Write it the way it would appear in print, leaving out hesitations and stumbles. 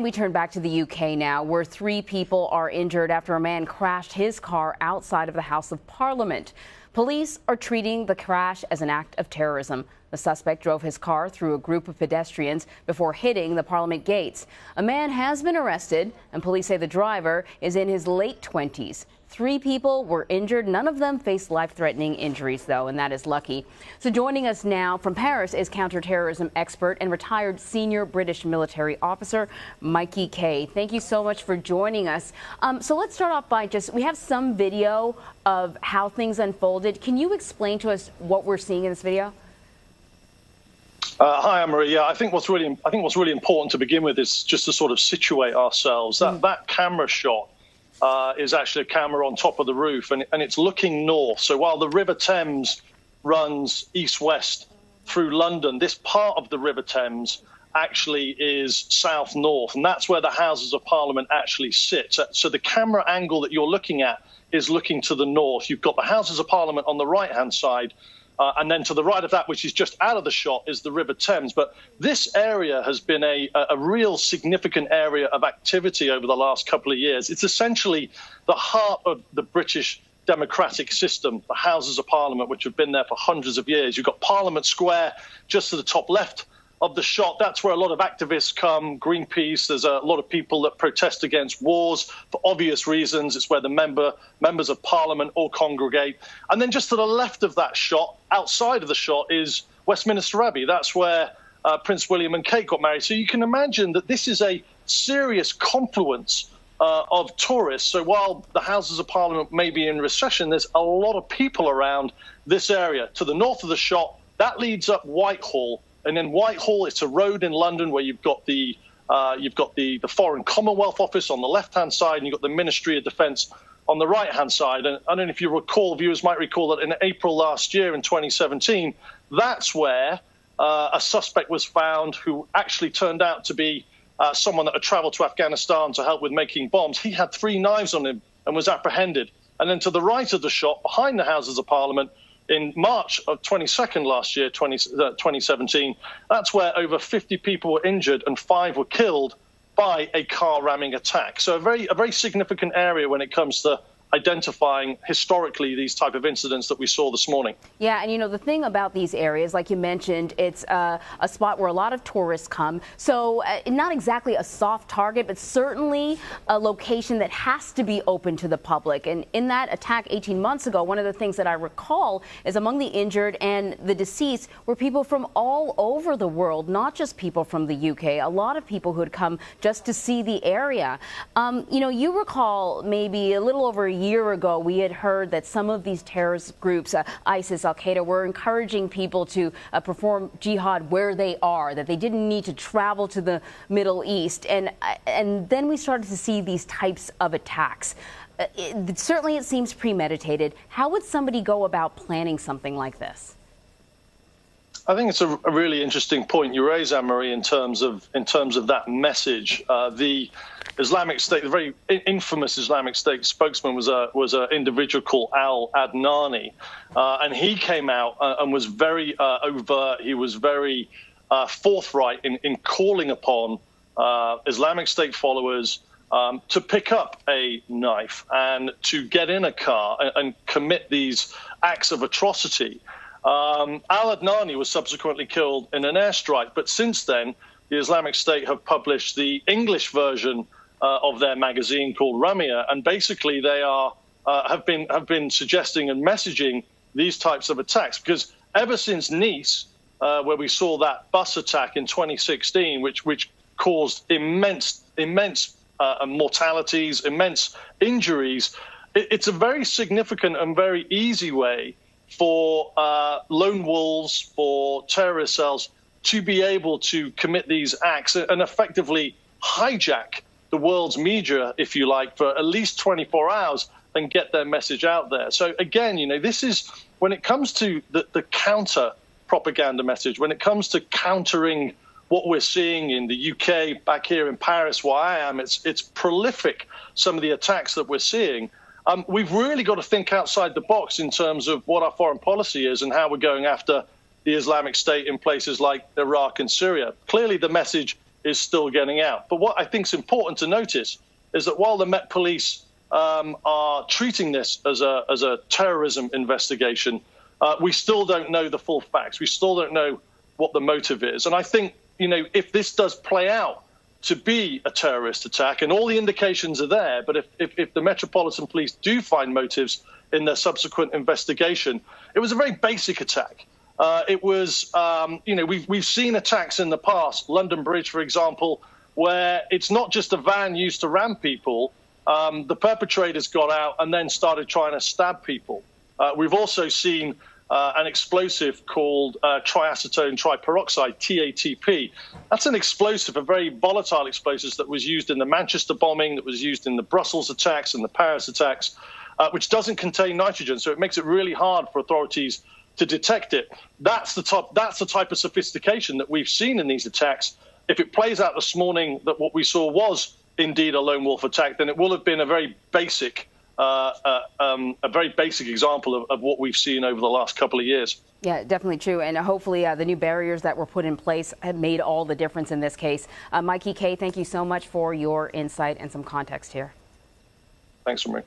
we turn back to the UK now, where 3 people are injured after a man crashed his car outside of the House of Parliament. Police are treating the crash as an act of terrorism. The suspect drove his car through a group of pedestrians before hitting the Parliament gates. A man has been arrested, and police say the driver is in his late 20s. 3 people were injured. None of them faced life-threatening injuries, though, and that is lucky. So joining us now from Paris is counterterrorism expert and retired senior British military officer Mikey Kay. Thank you so much for joining us. So let's start off by we have some video of how things unfolded. Can you explain to us what we're seeing in this video? Hi, Anne-Marie. Yeah, I think what's really important to begin with is just to sort of situate ourselves. That camera shot is actually a camera on top of the roof, and it's looking north. So while the River Thames runs east-west through London, this part of the River Thames actually is south-north, and that's where the Houses of Parliament actually sit. So the camera angle that you're looking at is looking to the north. You've got the Houses of Parliament on the right-hand side, and then to the right of that, which is just out of the shot, is the River Thames. But this area has been a real significant area of activity over the last couple of years. It's essentially the heart of the British democratic system, the Houses of Parliament, which have been there for hundreds of years. You've got Parliament Square just to the top left of the shot. That's where a lot of activists come, Greenpeace. There's a lot of people that protest against wars for obvious reasons. It's where the members of Parliament all congregate. And then just to the left of that shot, outside of the shot, is Westminster Abbey. That's where Prince William and Kate got married. So you can imagine that this is a serious confluence of tourists. So while the Houses of Parliament may be in recession, there's a lot of people around this area. To the north of the shot, that leads up Whitehall. And then Whitehall, it's a road in London where you've got the Foreign Commonwealth Office on the left-hand side, and you've got the Ministry of Defence on the right-hand side. And I don't know if you recall, viewers might recall that in April last year, in 2017, that's where a suspect was found who actually turned out to be someone that had travelled to Afghanistan to help with making bombs. He had 3 knives on him and was apprehended. And then to the right of the shot, behind the Houses of Parliament, in March of 22nd last year, 2017, that's where over 50 people were injured and 5 were killed by a car ramming attack. So a very significant area when it comes to identifying historically these type of incidents that we saw this morning. Yeah, and you know, the thing about these areas, like you mentioned, it's a spot where a lot of tourists come. So not exactly a soft target, but certainly a location that has to be open to the public. And in that attack 18 months ago, one of the things that I recall is among the injured and the deceased were people from all over the world, not just people from the UK, a lot of people who had come just to see the area. You know, you recall maybe a little over a year ago, we had heard that some of these terrorist groups, ISIS, Al-Qaeda, were encouraging people to perform jihad where they are, that they didn't need to travel to the Middle East. And then we started to see these types of attacks. Certainly it seems premeditated. How would somebody go about planning something like this? I think it's a really interesting point you raise, Anne-Marie, in terms of that message. The Islamic State, the very infamous Islamic State spokesman was an individual called Al Adnani, and he came out and was very overt. He was very forthright in calling upon Islamic State followers to pick up a knife and to get in a car and commit these acts of atrocity. Al Adnani was subsequently killed in an airstrike, but since then, the Islamic State have published the English version of their magazine called Ramia, and basically they have been suggesting and messaging these types of attacks, because ever since Nice, where we saw that bus attack in 2016, which caused immense mortalities, immense injuries, it's a very significant and very easy way for lone wolves, for terrorist cells to be able to commit these acts and effectively hijack the world's media, if you like, for at least 24 hours and get their message out there. So again, you know, this is when it comes to the counter propaganda message, when it comes to countering what we're seeing in the UK, back here in Paris, where I am, it's prolific, some of the attacks that we're seeing. We've really got to think outside the box in terms of what our foreign policy is and how we're going after the Islamic State in places like Iraq and Syria. Clearly, the message is still getting out. But what I think is important to notice is that while the Met Police are treating this as a terrorism investigation, we still don't know the full facts. We still don't know what the motive is. And I think, if this does play out to be a terrorist attack, and all the indications are there, but if the Metropolitan Police do find motives in their subsequent investigation, it was a very basic attack. It was, we've seen attacks in the past, London Bridge, for example, where it's not just a van used to ram people. The perpetrators got out and then started trying to stab people. We've also seen an explosive called triacetone triperoxide, TATP. That's an explosive, a very volatile explosive that was used in the Manchester bombing, that was used in the Brussels attacks and the Paris attacks, which doesn't contain nitrogen, so it makes it really hard for authorities to detect it. That's the type of sophistication that we've seen in these attacks. If it plays out this morning that what we saw was indeed a lone wolf attack, then it will have been a very basic example of what we've seen over the last couple of years. Yeah, definitely true. And hopefully the new barriers that were put in place have made all the difference in this case. Mikey Kay, thank you so much for your insight and some context here. Thanks, Marie.